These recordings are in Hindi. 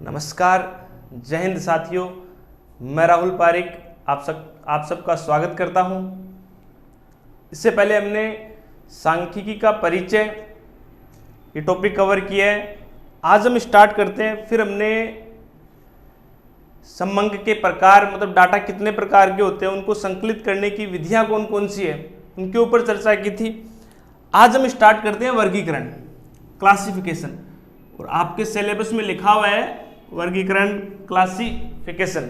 नमस्कार, जय हिंद साथियों। मैं राहुल पारिक आप सबका स्वागत करता हूं। इससे पहले हमने सांख्यिकी का परिचय ये टॉपिक कवर किया है। आज हम स्टार्ट करते हैं। फिर हमने समंक के प्रकार, मतलब डाटा कितने प्रकार के होते हैं, उनको संकलित करने की विधियां कौन कौन सी है, उनके ऊपर चर्चा की थी। आज हम स्टार्ट करते हैं वर्गीकरण, क्लासिफिकेशन। और आपके सिलेबस में लिखा हुआ है वर्गीकरण, क्लासिफिकेशन।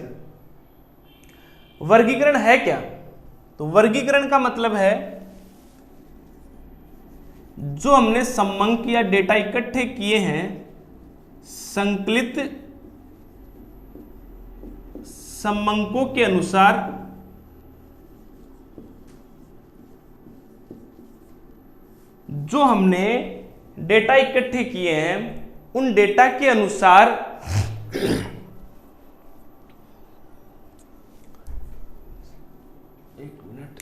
वर्गीकरण है क्या? तो वर्गीकरण का मतलब है जो हमने समंक या डेटा इकट्ठे किए हैं, संकलित समंकों के अनुसार जो हमने डेटा इकट्ठे किए हैं, उन डेटा के अनुसार एक मिनट,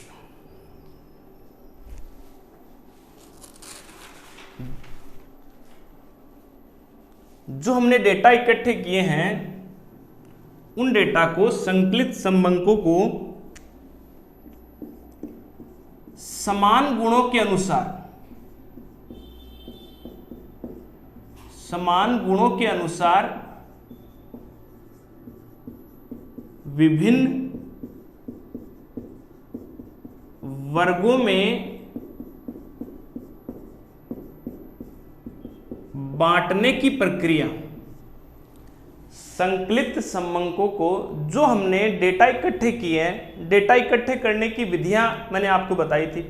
जो हमने डेटा इकट्ठे किए हैं, उन डेटा को, संकलित समंकों को समान गुणों के अनुसार, विभिन्न वर्गों में बांटने की प्रक्रिया। संकलित समंकों को जो हमने डेटा इकट्ठे किए हैं, डेटा इकट्ठे करने की विधियां मैंने आपको बताई थी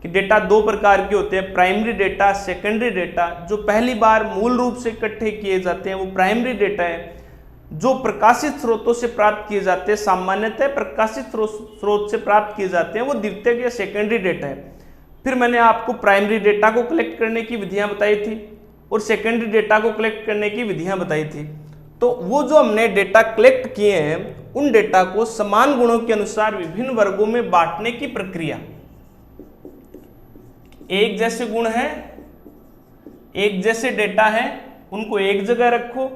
कि डेटा दो प्रकार के होते हैं, प्राइमरी डेटा, सेकेंडरी डेटा। जो पहली बार मूल रूप से इकट्ठे किए जाते हैं वो प्राइमरी डेटा है, जो प्रकाशित स्रोतों से प्राप्त किए जाते हैं। सामान्यतः प्रकाशित स्रोत से प्राप्त किए जाते हैं, वो द्वितीयक या सेकेंडरी डेटा है। फिर मैंने आपको प्राइमरी डेटा को कलेक्ट करने की विधियां बताई थी और सेकेंडरी डेटा को कलेक्ट करने की विधियां बताई थी। तो वो जो हमने डेटा कलेक्ट किए हैं, उन डेटा को समान गुणों के अनुसार विभिन्न वर्गों में बांटने की प्रक्रिया। एक जैसे गुण है, एक जैसे डेटा है, उनको एक जगह रखो।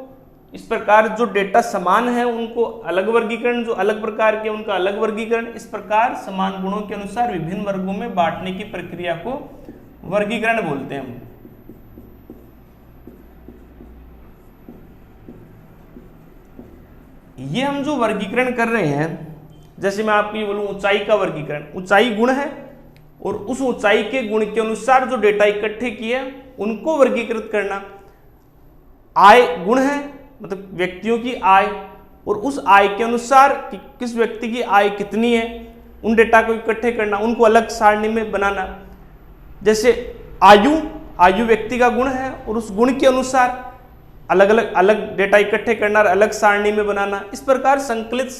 इस प्रकार जो डेटा समान है उनको अलग वर्गीकरण, जो अलग प्रकार के उनका अलग वर्गीकरण। इस प्रकार समान गुणों के अनुसार विभिन्न वर्गों में बांटने की प्रक्रिया को वर्गीकरण बोलते हैं हम। ये हम जो वर्गीकरण कर रहे हैं, जैसे मैं आपको ये बोलूं ऊंचाई का वर्गीकरण, ऊंचाई गुण है और उस ऊंचाई के गुण के अनुसार जो डेटा इकट्ठे किए उनको वर्गीकृत करना। आय गुण है, मतलब व्यक्तियों की आय, और उस आय के अनुसार कि किस व्यक्ति की आय कितनी है, उन डेटा को इकट्ठे करना, उनको अलग सारणी में बनाना। जैसे आयु व्यक्ति का गुण है और उस गुण के अनुसार अलग डेटा इकट्ठे करना और अलग सारणी में बनाना। इस प्रकार संकलित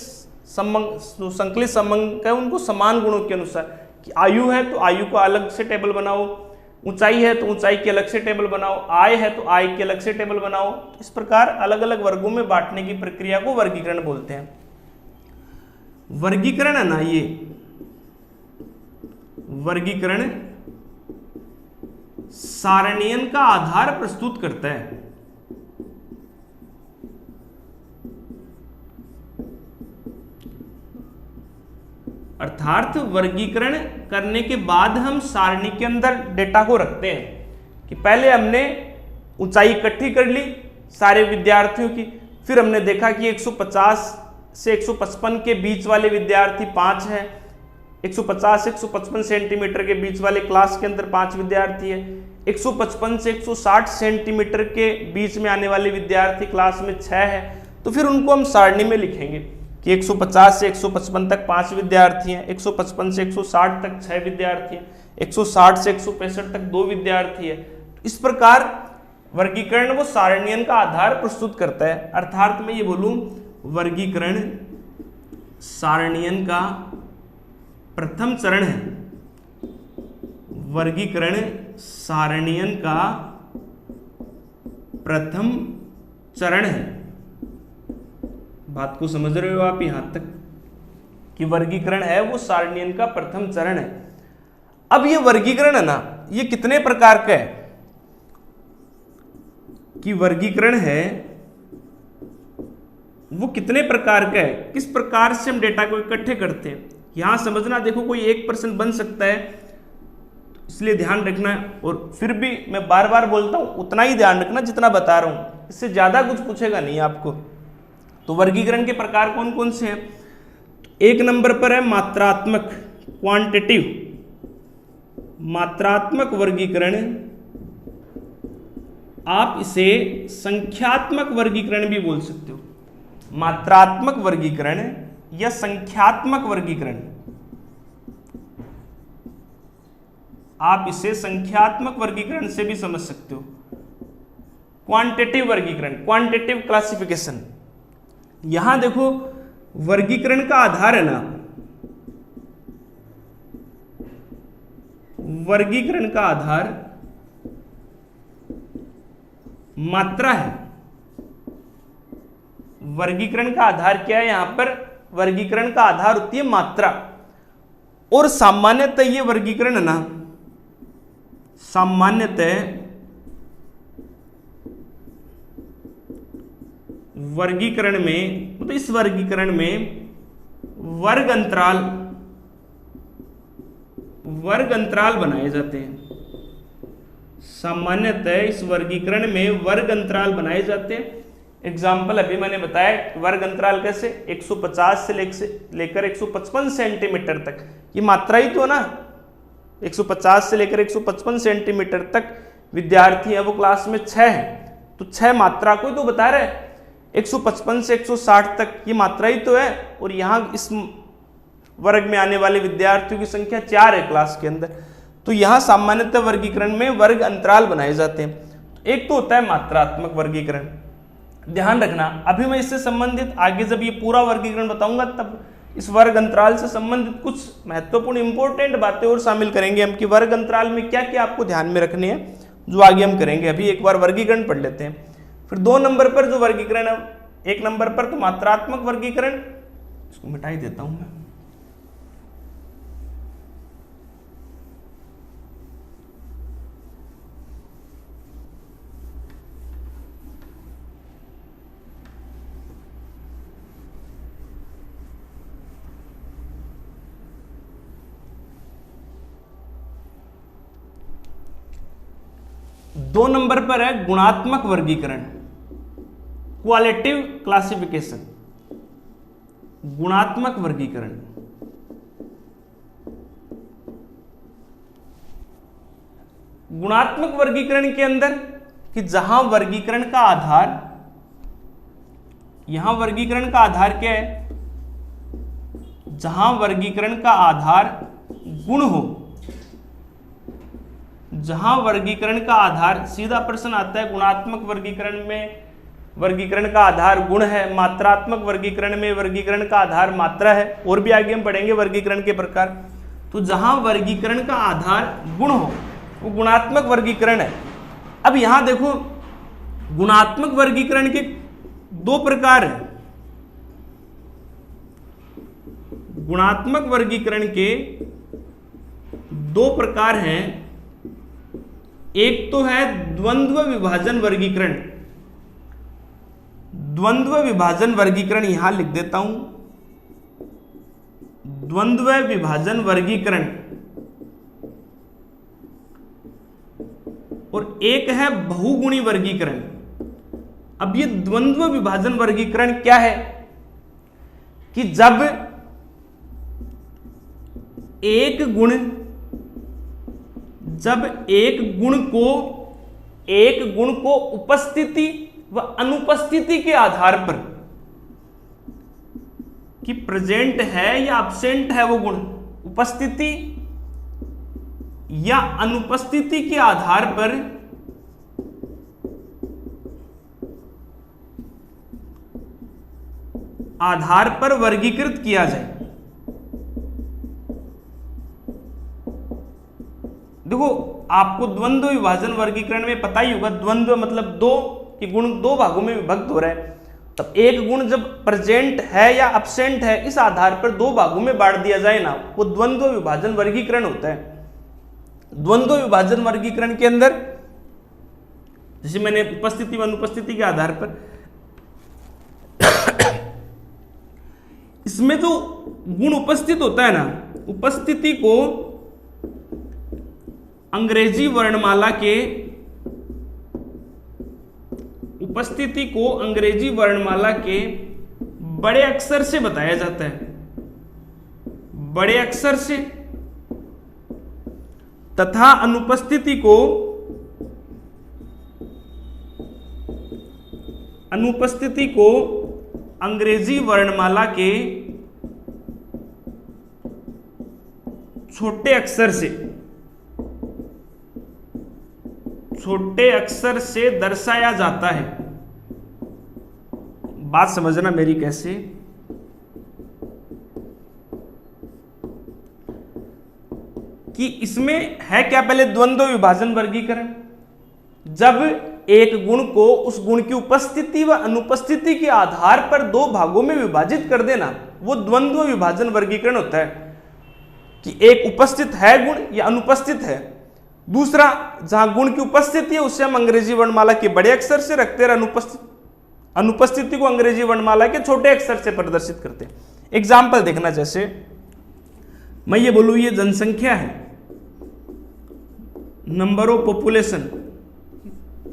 समंक है उनको समान गुणों के अनुसार, कि आयु है तो आयु को अलग से टेबल बनाओ, ऊंचाई है तो ऊंचाई के अलग से टेबल बनाओ, आय है तो आय के अलग से टेबल बनाओ। इस प्रकार अलग अलग वर्गों में बांटने की प्रक्रिया को वर्गीकरण बोलते हैं। वर्गीकरण है ना, ये वर्गीकरण सारणियन का आधार प्रस्तुत करता है। अर्थात वर्गीकरण करने के बाद हम सारणी के अंदर डेटा को रखते हैं कि पहले हमने ऊंचाई इकट्ठी कर ली सारे विद्यार्थियों की, फिर हमने देखा कि 150 से 155 के बीच वाले विद्यार्थी 5 हैं, 150 से 155 सेंटीमीटर के बीच वाले क्लास के अंदर 5 विद्यार्थी है, 155 से 160 सेंटीमीटर के बीच में आने वाले विद्यार्थी क्लास में 6 है। तो फिर उनको हम सारणी में लिखेंगे कि 150 से 155 तक 5 विद्यार्थी हैं, 155 से 160 तक 6 विद्यार्थी हैं, 160 से 165 तक 2 विद्यार्थी है। इस प्रकार वर्गीकरण वो सारणियन का आधार प्रस्तुत करता है। अर्थात मैं ये बोलूं, वर्गीकरण सारणियन का प्रथम चरण है। वर्गीकरण सारणियन का प्रथम चरण है। बात को समझ रहे हो आप यहां तक कि वर्गीकरण है वो सारणियन का प्रथम चरण है। अब ये वर्गीकरण है ना, ये कितने प्रकार का है कि वर्गीकरण है वो कितने प्रकार का है, किस प्रकार से हम डेटा को इकट्ठे करते हैं। यहां समझना, देखो कोई एक पर्सन बन सकता है, इसलिए ध्यान रखना है। और फिर भी मैं बार बार बोलता हूं उतना ही ध्यान रखना जितना बता रहा हूं, इससे ज्यादा कुछ पूछेगा नहीं आपको। तो वर्गीकरण के प्रकार कौन कौन से हैं? एक नंबर पर है मात्रात्मक, क्वांटिटिव। मात्रात्मक वर्गीकरण, आप इसे संख्यात्मक वर्गीकरण भी बोल सकते हो। मात्रात्मक वर्गीकरण या संख्यात्मक वर्गीकरण, आप इसे संख्यात्मक वर्गीकरण से भी समझ सकते हो। क्वांटिटिव वर्गीकरण, क्वांटिटिव क्लासिफिकेशन, यहां देखो वर्गीकरण का आधार है ना, वर्गीकरण का आधार मात्रा है। वर्गीकरण का आधार क्या है? यहां पर वर्गीकरण का आधार होती है मात्रा। और सामान्यतः ये वर्गीकरण है ना, सामान्यतः वर्गीकरण में, मतलब इस वर्गीकरण में वर्ग अंतराल बनाए जाते हैं। सामान्यतः इस वर्गीकरण में वर्ग अंतराल बनाए जाते हैं। एग्जाम्पल अभी मैंने बताया, वर्ग अंतराल कैसे, 150 से लेकर 155 सेंटीमीटर तक, ये मात्रा ही तो है ना। 150 से लेकर 155 सेंटीमीटर तक विद्यार्थी है, वो क्लास में 6 है, तो 6 मात्रा को ही तो बता रहे। 155 से 160 तक ये मात्रा ही तो है। और यहाँ इस वर्ग में आने वाले विद्यार्थियों की संख्या 4 है क्लास के अंदर। तो यहाँ सामान्यतः वर्गीकरण में वर्ग अंतराल बनाए जाते हैं। एक तो होता है मात्रात्मक वर्गीकरण, ध्यान रखना। अभी मैं इससे संबंधित आगे जब ये पूरा वर्गीकरण बताऊंगा तब इस वर्ग अंतराल से संबंधित कुछ महत्वपूर्ण इंपॉर्टेंट बातें और शामिल करेंगे हम, कि वर्ग अंतराल में क्या क्या आपको ध्यान में रखनी है, जो आगे हम करेंगे। अभी एक बार वर्गीकरण पढ़ लेते हैं। फिर 2 नंबर पर जो वर्गीकरण है, 1 नंबर पर तो मात्रात्मक वर्गीकरण, इसको मिटा ही देता हूं मैं। दो नंबर पर है गुणात्मक वर्गीकरण, क्वालिटिव क्लासिफिकेशन। गुणात्मक वर्गीकरण, गुणात्मक वर्गीकरण के अंदर कि जहां वर्गीकरण का आधार, यहां वर्गीकरण का आधार क्या है? जहां वर्गीकरण का आधार गुण हो, जहां वर्गीकरण का आधार, सीधा प्रश्न आता है गुणात्मक वर्गीकरण में वर्गीकरण का आधार गुण है, मात्रात्मक वर्गीकरण में वर्गीकरण का आधार मात्रा है, और भी आगे हम पढ़ेंगे वर्गीकरण के प्रकार। तो जहां वर्गीकरण का आधार गुण हो वो गुणात्मक वर्गीकरण है। अब यहां देखो गुणात्मक वर्गीकरण के 2 प्रकार है। गुणात्मक वर्गीकरण के 2 प्रकार हैं। एक तो है द्वंद्व विभाजन वर्गीकरण। द्वंद्व विभाजन वर्गीकरण यहां लिख देता हूं, द्वंद्व विभाजन वर्गीकरण। और एक है बहुगुणी वर्गीकरण। अब ये द्वंद्व विभाजन वर्गीकरण क्या है कि जब एक गुण को उपस्थिति व अनुपस्थिति के आधार पर, कि प्रेजेंट है या एब्सेंट है वो गुण, उपस्थिति या अनुपस्थिति के आधार पर वर्गीकृत किया जाए। देखो आपको द्वंद्व विभाजन वर्गीकरण में पता ही होगा, द्वंद्व मतलब 2 कि गुण 2 भागों में विभक्त हो रहा है। तब एक गुण जब प्रेजेंट है या एब्सेंट है, इस आधार पर 2 भागों में बांट दिया जाए ना, वो द्वंद्व विभाजन वर्गीकरण होता है। द्वंद्व विभाजन वर्गीकरण के अंदर जैसे मैंने उपस्थिति व अनुपस्थिति के आधार पर इसमें जो गुण उपस्थित होता है ना, उपस्थिति को अंग्रेजी वर्णमाला के बड़े अक्षर से बताया जाता है, बड़े अक्षर से, तथा अनुपस्थिति को अंग्रेजी वर्णमाला के छोटे अक्षर से दर्शाया जाता है। बात समझना मेरी कैसे, कि इसमें है क्या, पहले द्वंद्व विभाजन वर्गीकरण। जब एक गुण को उस गुण की उपस्थिति व अनुपस्थिति के आधार पर दो भागों में विभाजित कर देना, वो द्वंद्व विभाजन वर्गीकरण होता है। कि एक उपस्थित है गुण या अनुपस्थित है, दूसरा जहां गुण की उपस्थिति है उसे हम अंग्रेजी वर्णमाला के बड़े अक्षर से रखते हैं, अनुपस्थिति को अंग्रेजी वर्णमाला के छोटे अक्षर से प्रदर्शित करते हैं। एग्जाम्पल देखना, जैसे मैं ये बोलूं ये जनसंख्या है, नंबर ऑफ पॉपुलेशन,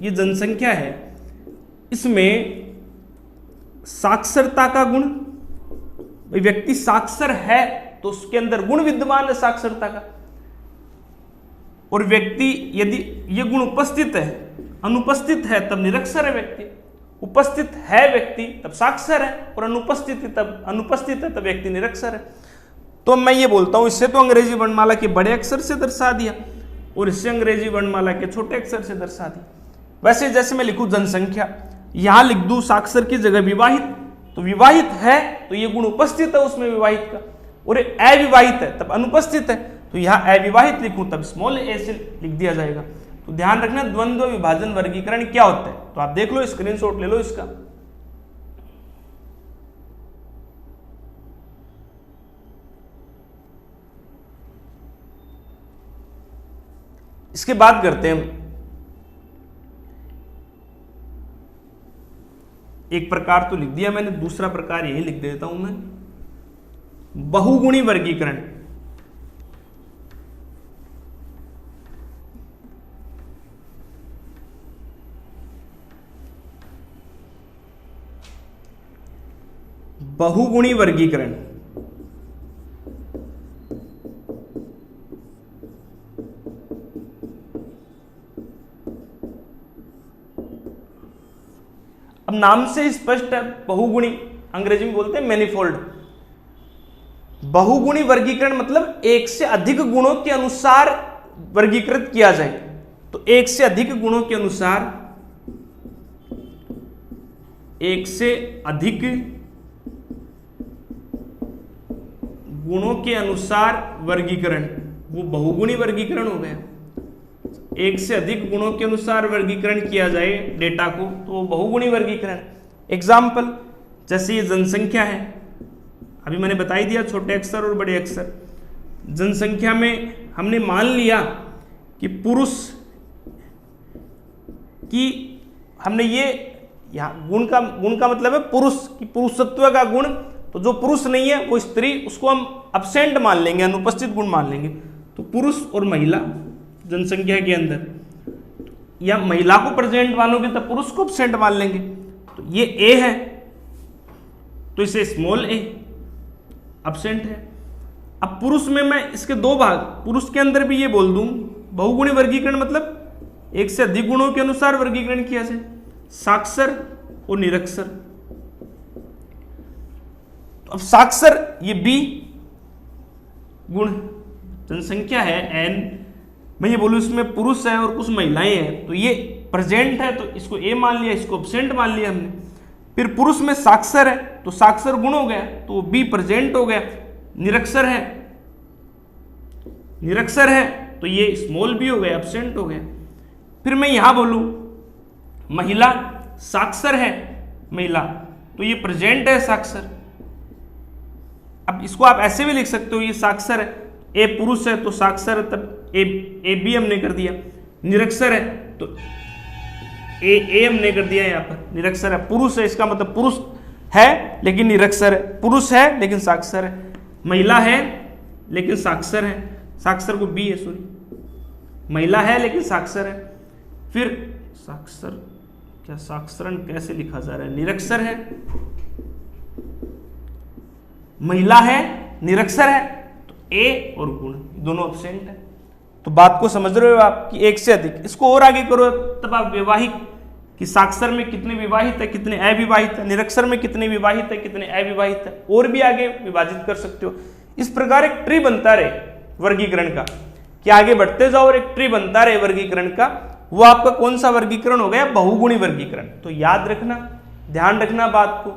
ये जनसंख्या है, इसमें साक्षरता का गुण, व्यक्ति साक्षर है तो उसके अंदर गुण विद्यमान है साक्षरता का, और व्यक्ति यदि ये गुण उपस्थित है, अनुपस्थित है तब निरक्षर है व्यक्ति, उपस्थित है व्यक्ति तब साक्षर है, और अनुपस्थित है तब व्यक्ति निरक्षर है। तो मैं ये बोलता हूं इससे तो अंग्रेजी वर्णमाला के बड़े अक्षर से दर्शा दिया और इससे अंग्रेजी वर्णमाला के छोटे अक्षर से दर्शा दिया। वैसे जैसे मैं लिखूं जनसंख्या, यहां लिख दूं साक्षर की जगह विवाहित, तो विवाहित है तो ये गुण उपस्थित है उसमें विवाहित का, और अविवाहित है तब अनुपस्थित है, तो यहां अविवाहित लिखूं तब स्मॉल ए से लिख दिया जाएगा। तो ध्यान रखना द्वंद्व विभाजन वर्गीकरण क्या होता है, तो आप देख लो, स्क्रीनशॉट ले लो इसका। इसके बाद करते हैं हम एक प्रकार तो लिख दिया मैंने, दूसरा प्रकार यही लिख देता हूं मैं, बहुगुणी वर्गीकरण। बहुगुणी वर्गीकरण अब नाम से स्पष्ट है, बहुगुणी अंग्रेजी में बोलते हैं मैनीफोल्ड। बहुगुणी वर्गीकरण मतलब एक से अधिक गुणों के अनुसार वर्गीकृत किया जाए। तो एक से अधिक गुणों के अनुसार, एक से अधिक गुणों के अनुसार वर्गीकरण, वो बहुगुणी वर्गीकरण हो गया। एक से अधिक गुणों के अनुसार वर्गीकरण किया जाए डेटा को तो वो बहुगुणी वर्गीकरण। एग्जाम्पल, जैसे ये जनसंख्या है, अभी मैंने बता ही दिया छोटे अक्षर और बड़े अक्षर। जनसंख्या में हमने मान लिया कि पुरुष की, हमने ये यहाँ गुण का मतलब है पुरुष की, पुरुषत्व का गुण, तो जो पुरुष नहीं है वो स्त्री, उसको हम अब्सेंट मान लेंगे, अनुपस्थित गुण मान लेंगे। तो पुरुष और महिला जनसंख्या के अंदर, या महिला को प्रेजेंट मानोगे तो पुरुष को एब्सेंट मान लेंगे। तो ये ए है तो इसे स्मॉल ए एब्सेंट है। अब पुरुष में मैं इसके दो भाग, पुरुष के अंदर भी ये बोल दूं, बहुगुणी वर्गीकरण मतलब एक से अधिक गुणों के अनुसार वर्गीकरण किया जाए, साक्षर और निरक्षर। तो अब साक्षर ये बी गुण, जनसंख्या है एन, मैं ये बोलूं इसमें पुरुष है और कुछ महिलाएं हैं, तो ये प्रेजेंट है तो इसको ए मान लिया, इसको एब्सेंट मान लिया हमने। फिर पुरुष में साक्षर है तो साक्षर गुण हो गया तो बी प्रेजेंट हो गया। निरक्षर है तो ये स्मॉल बी हो गया, एब्सेंट हो गया। फिर मैं यहां बोलूं महिला, साक्षर है महिला तो ये प्रेजेंट है साक्षर। अब इसको आप ऐसे भी लिख सकते हो, ये साक्षर है, ए पुरुष है तो साक्षर है, तब ए बी हमने कर दिया। निरक्षर है तो ए हमने कर दिया, यहाँ पर निरक्षर है, पुरुष है इसका मतलब पुरुष है लेकिन निरक्षर है, पुरुष है लेकिन साक्षर है, महिला है लेकिन साक्षर है, साक्षर को बी है सॉरी, महिला है लेकिन साक्षर है। फिर साक्षर क्या साक्षरण कैसे लिखा जा रहा है, निरक्षर है, महिला है, निरक्षर है, तो ए और गुण दोनों एब्सेंट है। तो बात को समझ रहे हो आप कि एक से अधिक। इसको और आगे करो तब आप वैवाहिक कि साक्षर में कितने विवाहित है कितने अविवाहित है, निरक्षर में कितने विवाहित है कितने अविवाहित है, और भी आगे विभाजित कर सकते हो। इस प्रकार एक ट्री बनता रहे वर्गीकरण का कि आगे बढ़ते जाओ और एक ट्री बनता रहे वर्गीकरण का। वो आपका कौन सा वर्गीकरण हो गया, बहुगुणी वर्गीकरण। तो याद रखना, ध्यान रखना बात को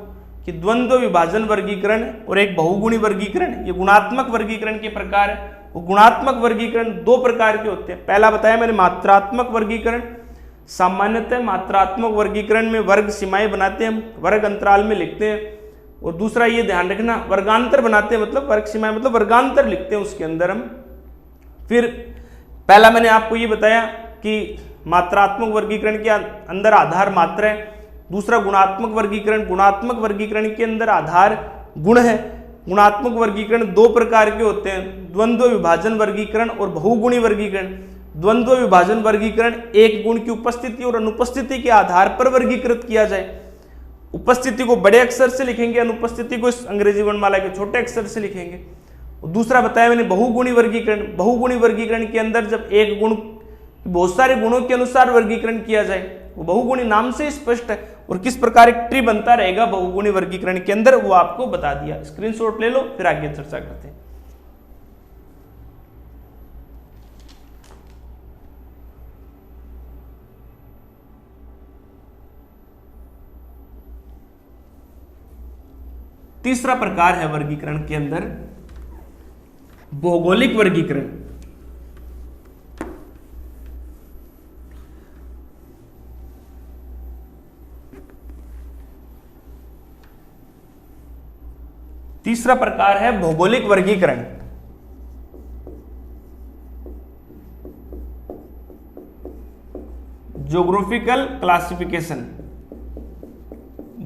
कि द्वंद्व विभाजन वर्गीकरण और एक बहुगुणी वर्गीकरण, ये गुणात्मक वर्गीकरण के प्रकार है। वो गुणात्मक वर्गीकरण दो प्रकार के होते हैं। पहला बताया मैंने मात्रात्मक वर्गीकरण। सामान्यतः मात्रात्मक वर्गीकरण में वर्ग सीमाएं बनाते हैं हम, वर्ग अंतराल में लिखते हैं। और दूसरा ये ध्यान रखना वर्गांतर बनाते हैं, मतलब वर्ग सीमाएं मतलब वर्गांतर लिखते हैं उसके अंदर हम। फिर पहला मैंने आपको ये बताया कि मात्रात्मक वर्गीकरण के अंदर आधार मात्रा है। दूसरा गुणात्मक वर्गीकरण, गुणात्मक वर्गीकरण के अंदर आधार गुण है। गुणात्मक वर्गीकरण दो प्रकार के होते हैं, द्वंद्व विभाजन वर्गीकरण और बहुगुणी वर्गीकरण। द्वंद्व विभाजन वर्गीकरण एक गुण की उपस्थिति और अनुपस्थिति के आधार पर वर्गीकृत किया जाए। उपस्थिति को बड़े अक्षर से लिखेंगे, अनुपस्थिति को अंग्रेजी वर्णमाला के छोटे अक्षर से लिखेंगे। और दूसरा बताया मैंने बहुगुणी वर्गीकरण। बहुगुणी वर्गीकरण के अंदर जब एक गुण बहुत सारे गुणों के अनुसार वर्गीकरण किया जाए, वो बहुगुणी नाम से स्पष्ट है। और किस प्रकार एक ट्री बनता रहेगा बहुगुणी वर्गीकरण के अंदर, वो आपको बता दिया। स्क्रीनशॉट ले लो, फिर आगे चर्चा करते हैं। तीसरा प्रकार है वर्गीकरण के अंदर भौगोलिक वर्गीकरण। तीसरा प्रकार है भौगोलिक वर्गीकरण। ज्योग्राफिकल क्लासिफिकेशन,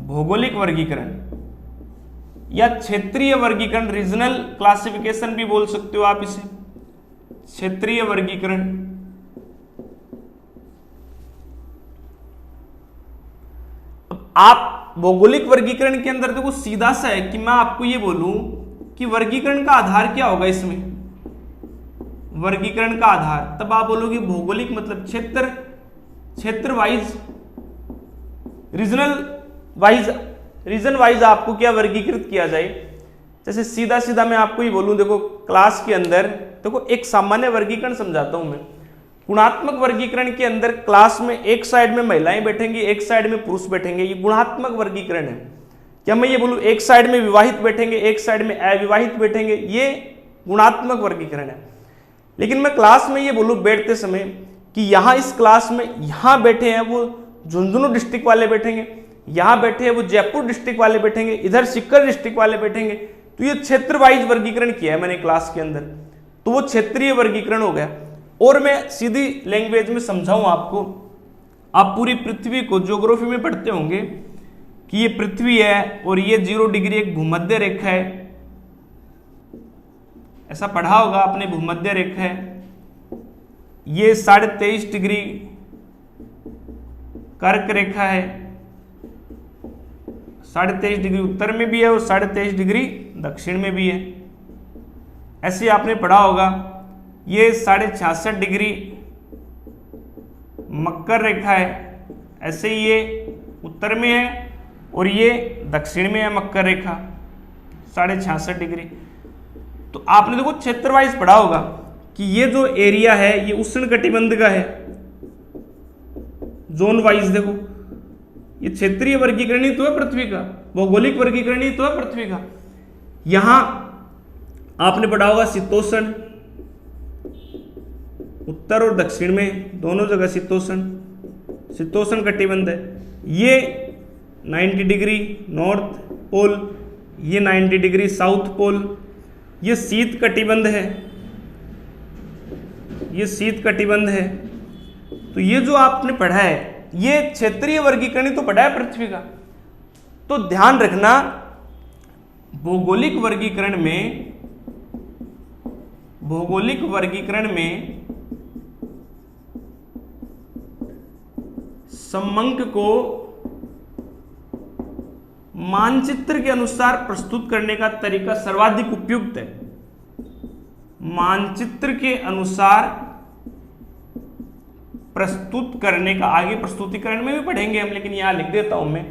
भौगोलिक वर्गीकरण या क्षेत्रीय वर्गीकरण, रीजनल क्लासिफिकेशन भी बोल सकते हो आप इसे, क्षेत्रीय वर्गीकरण। आप भौगोलिक वर्गीकरण के अंदर देखो सीधा सा है कि मैं आपको ये बोलूं कि वर्गीकरण का आधार क्या होगा इसमें, वर्गीकरण का आधार, तब आप बोलोगे भौगोलिक मतलब क्षेत्र, क्षेत्र wise, regional wise, region wise आपको क्या वर्गीकृत किया जाए। जैसे सीधा सीधा मैं आपको ये बोलूं, देखो क्लास के अंदर देखो एक सामान्य वर्गीकरण समझाता हूं मैं। गुणात्मक वर्गीकरण के अंदर क्लास में एक साइड में महिलाएं बैठेंगी, एक साइड में पुरुष बैठेंगे, ये गुणात्मक वर्गीकरण है। क्या मैं ये बोलूं एक साइड में विवाहित बैठेंगे, एक साइड में अविवाहित बैठेंगे, ये गुणात्मक वर्गीकरण है। लेकिन मैं क्लास में ये बोलूं बैठते समय कि यहां इस क्लास में यहां बैठे हैं वो झुंझुनू डिस्ट्रिक्ट वाले बैठेंगे, यहां बैठे हैं वो जयपुर डिस्ट्रिक्ट वाले बैठेंगे, इधर सीकर डिस्ट्रिक्ट वाले बैठेंगे, तो ये क्षेत्र वाइज वर्गीकरण किया है मैंने क्लास के अंदर, तो वो क्षेत्रीय वर्गीकरण हो गया। और मैं सीधी लैंग्वेज में समझाऊं आपको, आप पूरी पृथ्वी को ज्योग्राफी में पढ़ते होंगे कि ये पृथ्वी है और ये 0 डिग्री एक भूमध्य रेखा है, ऐसा पढ़ा होगा आपने, भूमध्य रेखा है। ये 23.5 डिग्री कर्क रेखा है, 23.5 डिग्री उत्तर में भी है और 23.5 डिग्री दक्षिण में भी है। ऐसे आपने पढ़ा होगा ये 66.5 डिग्री मकर रेखा है, ऐसे ये उत्तर में है और ये दक्षिण में है मकर रेखा 66.5 डिग्री। तो आपने देखो क्षेत्र वाइज पढ़ा होगा कि ये जो एरिया है ये उष्णकटिबंध का है, जोन वाइज देखो ये क्षेत्रीय वर्गीकरण ही तो है पृथ्वी का, भौगोलिक वर्गीकरण ही तो है पृथ्वी का। यहां आपने पढ़ा होगा शीतोष्ण, उत्तर और दक्षिण में दोनों जगह शीतोष्ण कटिबंध है। ये 90 डिग्री नॉर्थ पोल, ये 90 डिग्री साउथ पोल, ये शीत कटिबंध है, ये शीत कटिबंध है। तो ये जो आपने पढ़ा है ये क्षेत्रीय वर्गीकरण तो पढ़ा है पृथ्वी का। तो ध्यान रखना भौगोलिक वर्गीकरण में समंक को मानचित्र के अनुसार प्रस्तुत करने का तरीका सर्वाधिक उपयुक्त है। मानचित्र के अनुसार प्रस्तुत करने का, आगे प्रस्तुतिकरण में भी पढ़ेंगे हम, लेकिन यहां लिख देता हूं मैं,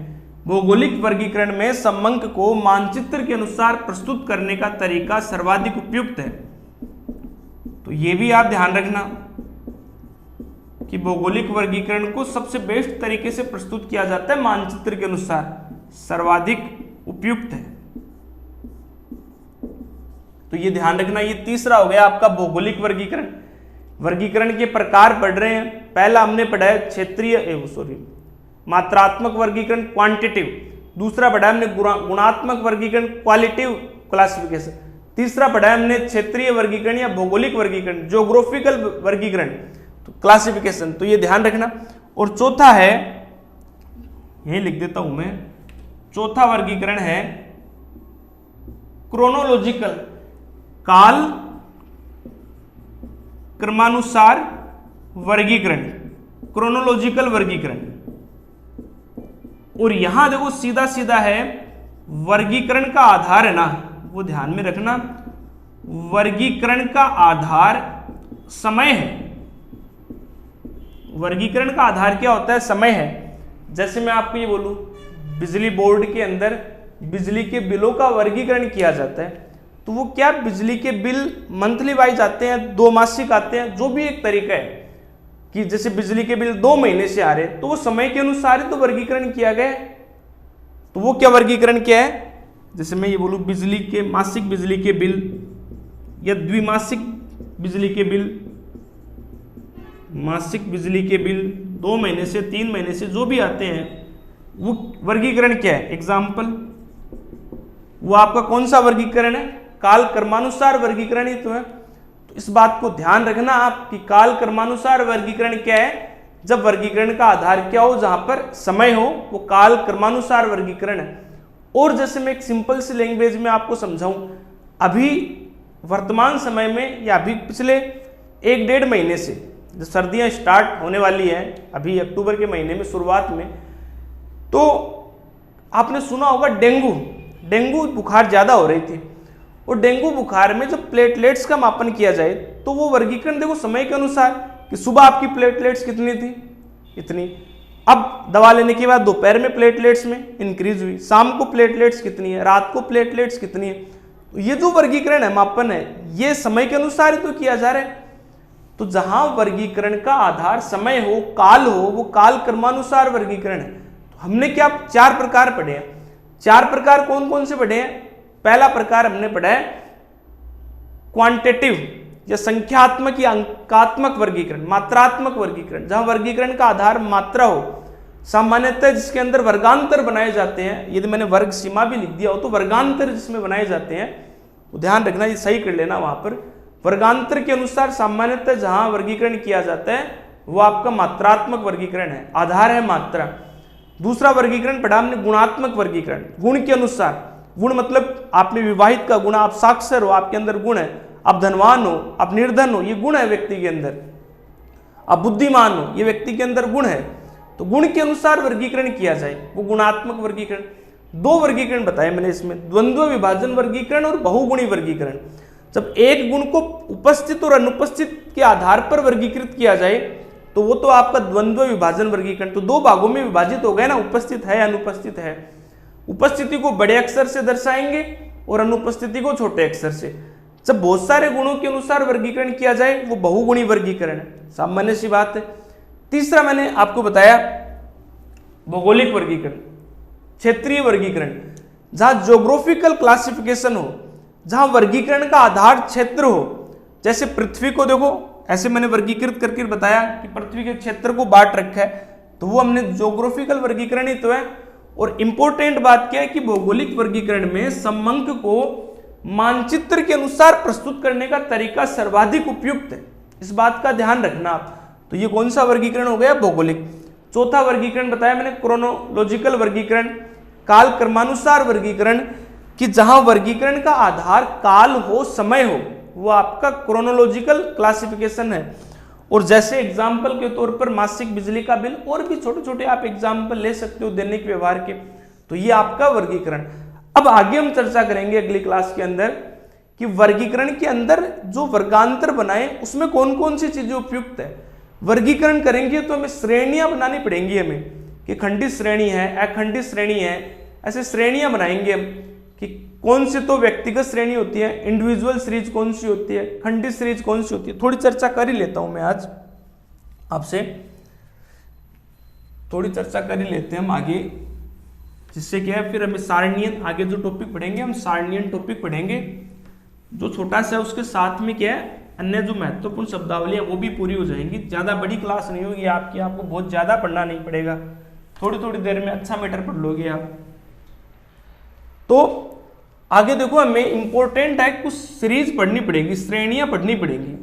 भौगोलिक वर्गीकरण में समंक को मानचित्र के अनुसार प्रस्तुत करने का तरीका सर्वाधिक उपयुक्त है। तो ये भी आप ध्यान रखना कि भौगोलिक वर्गीकरण को सबसे बेस्ट तरीके से प्रस्तुत किया जाता है मानचित्र के अनुसार, सर्वाधिक उपयुक्त है। तो ये ध्यान रखना। ये तीसरा हो गया आपका भौगोलिक वर्गीकरण। वर्गीकरण के प्रकार पढ़ रहे हैं। पहला हमने पढ़ा है मात्रात्मक वर्गीकरण, क्वांटिटिव। दूसरा पढ़ा हमने गुणात्मक वर्गीकरण, क्वालिटिव क्लासिफिकेशन। तीसरा पढ़ा हमने क्षेत्रीय वर्गीकरण या भौगोलिक वर्गीकरण, ज्योग्राफिकल वर्गीकरण, तो क्लासिफिकेशन। तो ये ध्यान रखना। और चौथा है, यही लिख देता हूं मैं, चौथा वर्गीकरण है क्रोनोलॉजिकल, काल क्रमानुसार वर्गीकरण, क्रोनोलॉजिकल वर्गीकरण। और यहां देखो सीधा सीधा है, वर्गीकरण का आधार है ना, वो ध्यान में रखना, वर्गीकरण का आधार समय है। वर्गीकरण का आधार क्या होता है? समय है। जैसे मैं आपको ये बोलूं, बिजली बोर्ड के अंदर बिजली के बिलों का वर्गीकरण किया जाता है, तो वो क्या, बिजली के बिल मंथली वाइज आते हैं, 2 मासिक आते हैं, जो भी एक तरीका है कि जैसे बिजली के बिल 2 महीने से आ रहे हैं, तो वो समय के अनुसार ही तो वर्गीकरण किया गया है। तो वो क्या वर्गीकरण क्या है? जैसे मैं ये बोलूं, बिजली के मासिक बिजली के बिल या द्विमासिक बिजली के बिल, मासिक बिजली के बिल 2 महीने से 3 महीने से जो भी आते हैं, वो वर्गीकरण क्या है? एग्जाम्पल, वो आपका कौन सा वर्गीकरण है? काल क्रमानुसार वर्गीकरण ही तो है। तो इस बात को ध्यान रखना आप कि काल क्रमानुसार वर्गीकरण क्या है। जब वर्गीकरण का आधार क्या हो, जहां पर समय हो, वो काल क्रमानुसार वर्गीकरण है। और जैसे मैं एक सिंपल सी लैंग्वेज में आपको समझाऊं, अभी वर्तमान समय में या अभी पिछले 1-1.5 महीने से जो सर्दियां स्टार्ट होने वाली हैं, अभी अक्टूबर के महीने में शुरुआत में, तो आपने सुना होगा डेंगू बुखार ज्यादा हो रही थी। और डेंगू बुखार में जब प्लेटलेट्स का मापन किया जाए, तो वो वर्गीकरण देखो समय के अनुसार कि सुबह आपकी प्लेटलेट्स कितनी थी, इतनी, अब दवा लेने के बाद दोपहर में प्लेटलेट्स में इंक्रीज हुई, शाम को प्लेटलेट्स कितनी है, रात को प्लेटलेट्स कितनी है। तो ये जो वर्गीकरण है, मापन है, ये समय के अनुसार ही तो किया जा रहा है। तो जहां वर्गीकरण का आधार समय हो, काल हो, वो काल क्रमानुसार वर्गीकरण है। तो हमने क्या 4 प्रकार पढ़े हैं। 4 प्रकार कौन कौन से पढ़े हैं? पहला प्रकार हमने पढ़ा है क्वांटिटिव या संख्यात्मक या अंकात्मक वर्गीकरण, मात्रात्मक वर्गीकरण, जहां वर्गीकरण का आधार मात्रा हो, सामान्यतः जिसके अंदर वर्गांतर बनाए जाते हैं। यदि मैंने वर्ग सीमा भी लिख दिया हो, तो वर्गांतर जिसमें बनाए जाते हैं, तो ध्यान रखना, ये सही कर लेना। वहां पर वर्गांतर के अनुसार सामान्यतः जहां वर्गीकरण किया जाता है, वो आपका मात्रात्मक वर्गीकरण है, आधार है मात्रा। दूसरा वर्गीकरण पढ़ा हमने गुणात्मक वर्गीकरण, गुण के अनुसार। गुण मतलब आप में विवाहित का गुण, आप साक्षर हो, आपके अंदर गुण है, आप धनवान हो, आप निर्धन हो, ये गुण है व्यक्ति के अंदर, आप बुद्धिमान हो, ये व्यक्ति के अंदर गुण है। तो गुण के अनुसार वर्गीकरण किया जाए, वो गुणात्मक वर्गीकरण। 2 वर्गीकरण बताए मैंने इसमें, द्वंद्व विभाजन वर्गीकरण और बहुगुणी वर्गीकरण। जब एक गुण को उपस्थित और अनुपस्थित के आधार पर वर्गीकृत किया जाए, तो वो तो आपका द्वंद्व विभाजन वर्गीकरण। तो 2 भागों में विभाजित हो गया ना, उपस्थित है, अनुपस्थित है। उपस्थिति को बड़े अक्षर से दर्शाएंगे और अनुपस्थिति को छोटे अक्षर से। जब बहुत सारे गुणों के अनुसार वर्गीकरण किया जाए, वो बहुगुणी वर्गीकरण है, सामान्य सी बात है। तीसरा मैंने आपको बताया भौगोलिक वर्गीकरण, क्षेत्रीय वर्गीकरण, जहां ज्योग्राफिकल क्लासिफिकेशन हो, जहां वर्गीकरण का आधार क्षेत्र हो। जैसे पृथ्वी को देखो, ऐसे मैंने वर्गीकृत करके बताया कि पृथ्वी के क्षेत्र को बांट रखा है, तो वो हमने ज्योग्राफिकल वर्गीकरण ही तो है। और इंपॉर्टेंट बात क्या है कि भौगोलिक वर्गीकरण में समंक को मानचित्र के अनुसार प्रस्तुत करने का तरीका सर्वाधिक उपयुक्त है। इस बात का ध्यान रखना आप। तो ये कौन सा वर्गीकरण हो गया? भौगोलिक। चौथा वर्गीकरण बताया मैंने क्रोनोलॉजिकल वर्गीकरण, काल क्रमानुसार वर्गीकरण, कि जहां वर्गीकरण का आधार काल हो, समय हो, वो आपका क्रोनोलॉजिकल क्लासिफिकेशन है। और जैसे एग्जाम्पल के तौर पर मासिक बिजली का बिल, और भी छोटे छोटे आप एग्जाम्पल ले सकते हो दैनिक व्यवहार के, तो ये आपका वर्गीकरण। अब आगे हम चर्चा करेंगे अगली क्लास के अंदर कि वर्गीकरण के अंदर जो वर्गांतर बनाए उसमें कौन कौन सी चीजें उपयुक्त है। वर्गीकरण करेंगे तो हमें श्रेणियां बनानी पड़ेंगी, हमें कि खंडित श्रेणी है, अखंडित श्रेणी है, ऐसे श्रेणियां बनाएंगे हम कि कौन सी तो व्यक्तिगत श्रेणी होती है, इंडिविजुअल सीरीज कौन सी होती है, खंडित सीरीज कौन सी होती है। थोड़ी चर्चा कर ही लेता हूं मैं आज आपसे, थोड़ी चर्चा कर ही लेते हैं हम आगे, जिससे क्या है फिर हमें सारणीयन, आगे जो टॉपिक पढ़ेंगे हम सारणीयन टॉपिक पढ़ेंगे, जो छोटा सा उसके साथ में क्या है अन्य जो महत्वपूर्ण शब्दावली है वो भी पूरी हो जाएंगी। ज्यादा बड़ी क्लास नहीं होगी आपकी, आपको बहुत ज्यादा पढ़ना नहीं पड़ेगा, थोड़ी थोड़ी देर में अच्छा मैटर पढ़ लोगे आप। तो आगे देखो हमें इंपॉर्टेंट है, कुछ सीरीज पढ़नी पड़ेगी, श्रेणियां पढ़नी पड़ेगी।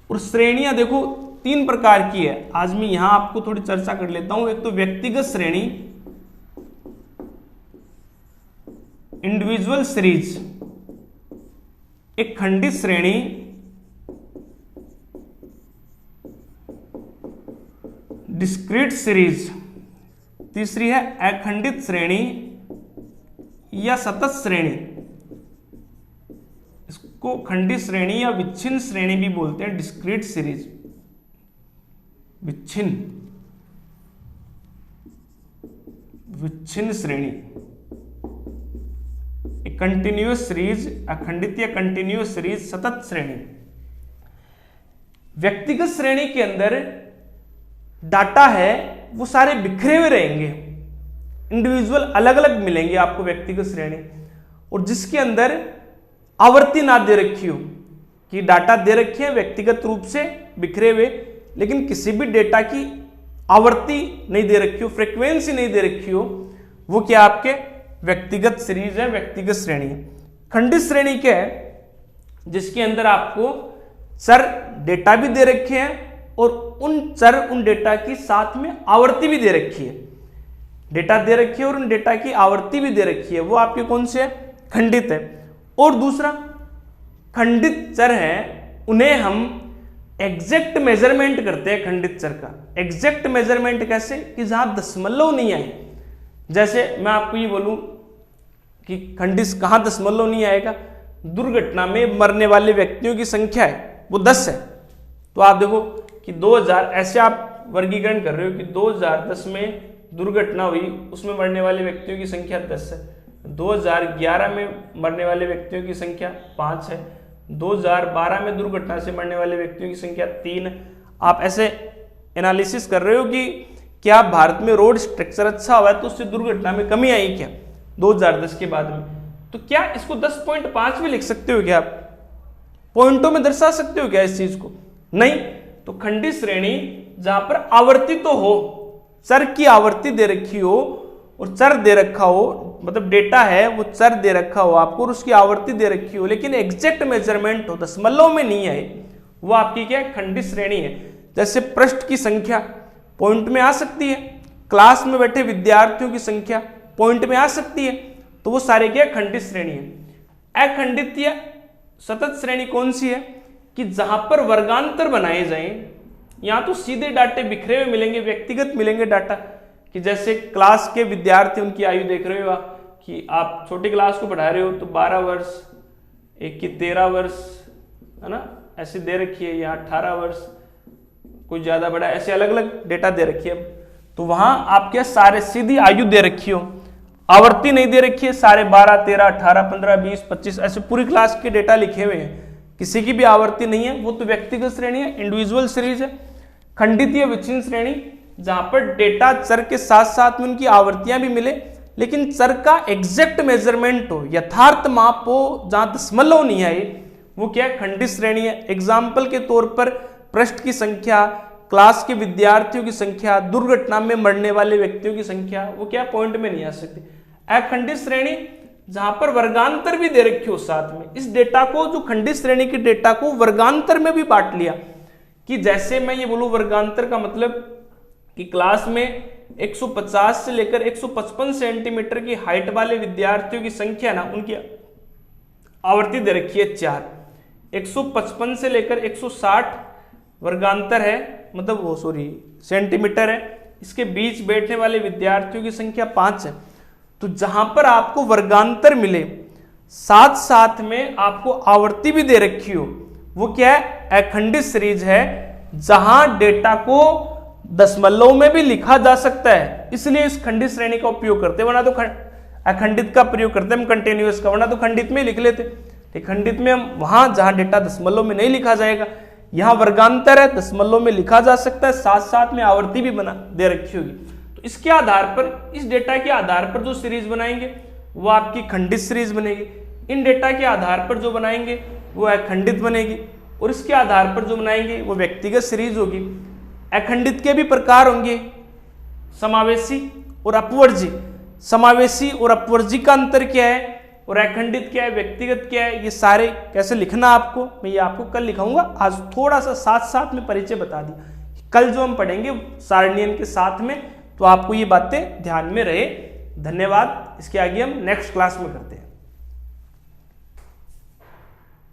और श्रेणियां देखो 3 प्रकार की है, आज मैं यहां आपको थोड़ी चर्चा कर लेता हूं। एक तो व्यक्तिगत श्रेणी, इंडिविजुअल सीरीज, एक खंडित श्रेणी, डिस्क्रीट सीरीज, तीसरी है अखंडित श्रेणी या सतत श्रेणी, इसको खंडित श्रेणी या विच्छिन्न श्रेणी भी बोलते हैं, डिस्क्रीट सीरीज, विच्छिन्न श्रेणी, कंटिन्यूअस सीरीज, अखंडित या कंटिन्यूअस सीरीज, सतत श्रेणी। व्यक्तिगत श्रेणी के अंदर डाटा है वो सारे बिखरे हुए रहेंगे, इंडिविजुअल अलग अलग मिलेंगे आपको व्यक्तिगत श्रेणी, और जिसके अंदर आवर्ती ना दे रखी हो, कि डाटा दे रखे हैं व्यक्तिगत रूप से बिखरे हुए, लेकिन किसी भी डेटा की आवर्ती नहीं दे रखी हो, फ्रीक्वेंसी नहीं दे रखी हो, वो क्या आपके व्यक्तिगत सीरीज है, व्यक्तिगत श्रेणी है। खंडित श्रेणी क्या है, जिसके अंदर आपको चर डेटा भी दे रखे हैं और उन डेटा की साथ में आवर्ती भी दे रखी है, डेटा दे रखी है और उन डेटा की आवर्ती भी दे रखी है, वो आपके कौन से है, खंडित है। और दूसरा खंडित चर है, उन्हें हम एग्जैक्ट मेजरमेंट करते हैं, खंडित चर का एग्जैक्ट मेजरमेंट कैसे, कि जहां दशमलव नहीं आए। जैसे मैं आपको ये बोलूं कि खंडित कहां दशमलव नहीं आएगा, दुर्घटना में मरने वाले व्यक्तियों की संख्या है वो 10 है, तो आप देखो कि 2000 ऐसे आप वर्गीकरण कर रहे हो कि 2010 में दुर्घटना हुई, उसमें मरने वाले व्यक्तियों की संख्या 10 है, 2011 में मरने वाले व्यक्तियों की संख्या 5 है, 2012 में दुर्घटना से मरने वाले व्यक्तियों की संख्या 3। आप ऐसे एनालिसिस कर रहे हो कि क्या भारत में रोड स्ट्रक्चर अच्छा हुआ है तो उससे दुर्घटना में कमी आई क्या 2010 के बाद में, तो क्या इसको 10.5 भी लिख सकते हो क्या, आप पॉइंटों में दर्शा सकते हो क्या इस चीज को, नहीं। तो खंडित श्रेणी जहां पर आवर्ती तो हो, चर की आवर्ती दे रखी हो और चर दे रखा हो, मतलब डेटा है वो चर दे रखा हो आपको और उसकी आवर्ती दे रखी हो, लेकिन एग्जैक्ट मेजरमेंट हो, दशमलव में नहीं आए, वो आपकी क्या है, खंडित श्रेणी है। जैसे पृष्ठ की संख्या पॉइंट में आ सकती है, क्लास में बैठे विद्यार्थियों की संख्या पॉइंट में आ सकती है, तो वो सारे क्या खंडित श्रेणी है। अखंडित या सतत श्रेणी कौन सी है, कि जहां पर वर्गांतर बनाए जाएं, यहां तो सीधे डाटे बिखरे हुए मिलेंगे, व्यक्तिगत मिलेंगे डाटा, कि जैसे क्लास के विद्यार्थी उनकी आयु देख रहे हो कि आप छोटी क्लास को पढ़ा रहे हो तो 12 वर्ष, एक की 13 वर्ष है ना, ऐसे दे रखी है, यहाँ 18 वर्ष, कोई ज्यादा बड़ा, ऐसे अलग अलग डेटा दे रखी है। तो वहां आप क्या सारे सीधी आयु दे रखी हो, आवर्ती नहीं दे रखी है, सारे 12, 13, 18, 15, 20, 25 ऐसे पूरी क्लास के डेटा लिखे हुए हैं, किसी की भी आवर्ती नहीं है, वो तो व्यक्तिगत श्रेणी है, इंडिविजुअल सीरीज है। खंडित या विच्छिन्न श्रेणी जहां पर डेटा चर के साथ साथ में उनकी आवर्तियां भी मिले, लेकिन चर का एग्जैक्ट मेजरमेंट हो, यथार्थ माप हो, जहां दशमलव नहीं आए, वो क्या खंडित श्रेणी है। एग्जाम्पल के तौर पर पृष्ठ की संख्या, क्लास के विद्यार्थियों की संख्या, दुर्घटना में मरने वाले व्यक्तियों की संख्या, वो क्या पॉइंट में नहीं आ सकती। अखंडित श्रेणी जहां पर वर्गांतर भी दे रखी हो साथ में, इस डेटा को, जो खंडित श्रेणी के डेटा को वर्गांतर में भी बांट लिया, कि जैसे मैं ये बोलूं वर्गांतर का मतलब कि क्लास में 150 से लेकर 155 सेंटीमीटर की हाइट वाले विद्यार्थियों की संख्या ना, उनकी आवर्ती दे रखी है 4। 155 से लेकर 160 वर्गांतर है, मतलब वो सॉरी सेंटीमीटर है, इसके बीच बैठने वाले विद्यार्थियों की संख्या 5 है। तो जहां पर आपको वर्गांतर मिले साथ साथ में आपको आवर्ती भी दे रखी हो, वो क्या है, अखंडित सीरीज है, जहां डेटा को दशमलव में भी लिखा जा सकता है, इसलिए इस खंडित श्रेणी का उपयोग करते हैं। वरना तो अखंडित का प्रयोग करते हैं हम कंटिन्यूअस का, वरना तो खंडित में लिख लेते। खंडित में हम वहां जहां डेटा दशमलव में नहीं लिखा जाएगा, यहां वर्गांतर है, दशमलव में लिखा जा सकता है, साथ साथ में आवर्ती भी बना दे रखी होगी। तो इसके आधार पर, इस डेटा के आधार पर जो सीरीज बनाएंगे वो आपकी खंडित सीरीज बनेगी, इन डेटा के आधार पर जो बनाएंगे वो अखंडित बनेगी, और इसके आधार पर जो बनाएंगे वो व्यक्तिगत सीरीज होगी। अखंडित के भी प्रकार होंगे, समावेशी और अपवर्जी। समावेशी और अपवर्जी का अंतर क्या है, और अखंडित क्या है, व्यक्तिगत क्या है, ये सारे कैसे लिखना आपको, मैं ये आपको कल लिखाऊंगा। आज थोड़ा सा साथ साथ में परिचय बता दिया, कल जो हम पढ़ेंगे सारणियन के साथ में, तो आपको ये बातें ध्यान में रहे। धन्यवाद। इसके आगे हम नेक्स्ट क्लास में करते हैं।